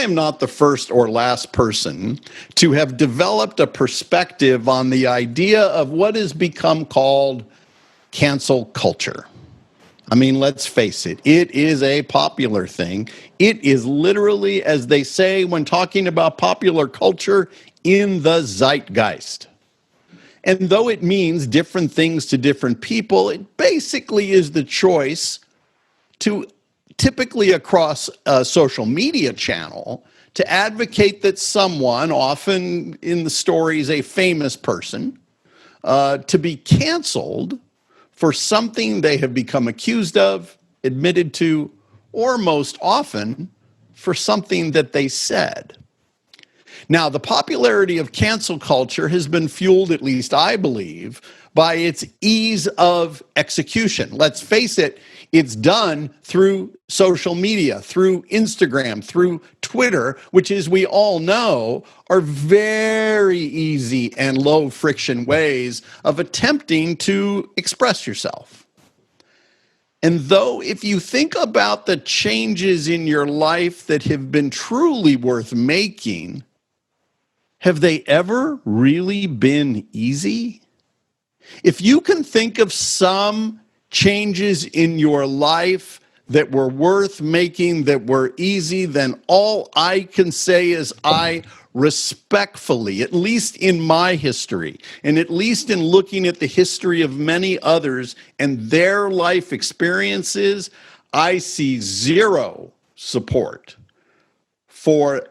am not the first or last person to have developed a perspective on the idea of what has become called cancel culture. I mean, let's face it, it is a popular thing. It is literally, as they say when talking about popular culture, in the zeitgeist. And though it means different things to different people, it basically is the choice to, typically across a social media channel, to advocate that someone, often in the stories a famous person, to be canceled for something they have become accused of, admitted to, or most often for something that they said. Now, the popularity of cancel culture has been fueled, at least I believe, by its ease of execution. Let's face it, it's done through social media, through Instagram, through Twitter, which, as we all know, are very easy and low friction ways of attempting to express yourself. And though if you think about the changes in your life that have been truly worth making, have they ever really been easy? If you can think of some changes in your life that were worth making, that were easy, then all I can say is I respectfully, at least in my history, and at least in looking at the history of many others and their life experiences, I see zero support for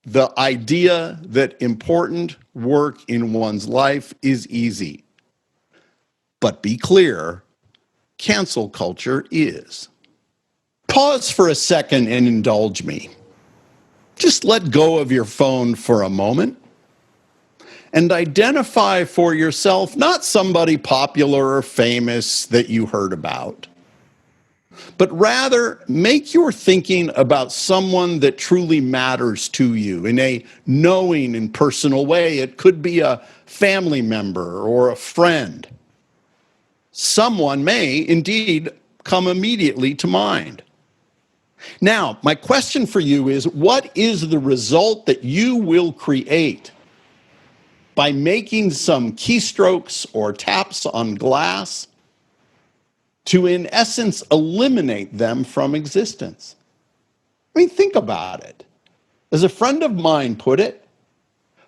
the idea that important work in one's life is easy. But be clear, cancel culture is. Pause for a second and indulge me. Just let go of your phone for a moment and identify for yourself not somebody popular or famous that you heard about, but rather make your thinking about someone that truly matters to you in a knowing and personal way. It could be a family member or a friend. Someone may indeed come immediately to mind. Now, my question for you is, what is the result that you will create by making some keystrokes or taps on glass to, in essence, eliminate them from existence? I mean, think about it. As a friend of mine put it,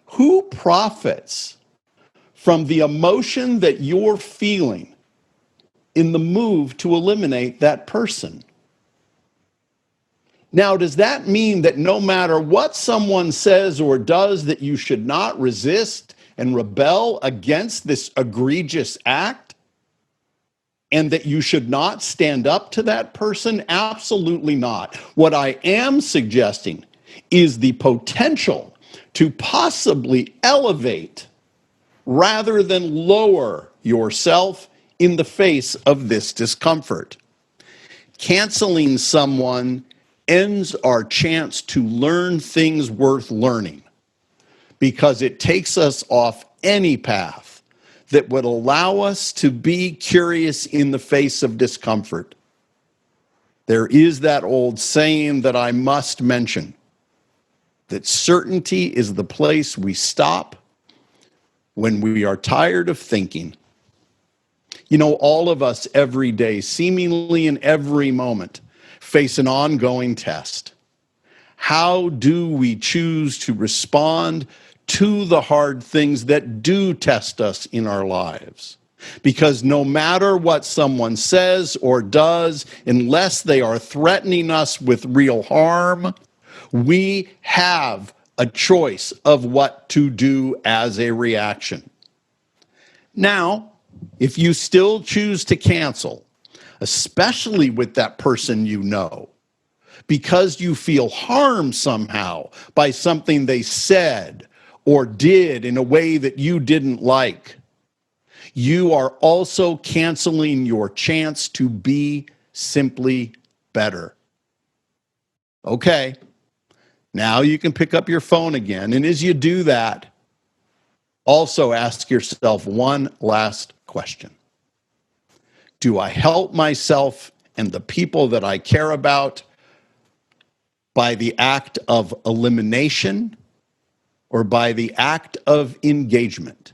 who profits from the emotion that you're feeling in the move to eliminate that person? Now, does that mean that no matter what someone says or does, that you should not resist and rebel against this egregious act? And that you should not stand up to that person? Absolutely not. What I am suggesting is the potential to possibly elevate rather than lower yourself in the face of this discomfort. Canceling someone ends our chance to learn things worth learning because it takes us off any path that would allow us to be curious in the face of discomfort. There is that old saying that I must mention, that certainty is the place we stop when we are tired of thinking. You know, all of us every day, seemingly in every moment, face an ongoing test. How do we choose to respond to the hard things that do test us in our lives? Because no matter what someone says or does, unless they are threatening us with real harm, we have a choice of what to do as a reaction. Now, if you still choose to cancel, especially with that person you know, because you feel harmed somehow by something they said or did in a way that you didn't like, you are also canceling your chance to be simply better. Okay, now you can pick up your phone again, and as you do that, also ask yourself one last question. Do I help myself and the people that I care about by the act of elimination or by the act of engagement?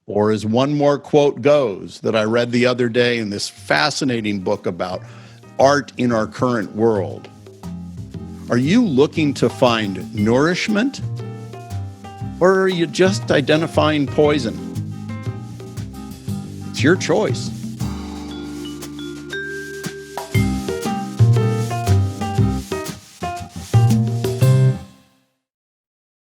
Or as one more quote goes that I read the other day in this fascinating book about art in our current world, are you looking to find nourishment, or are you just identifying poison? It's your choice.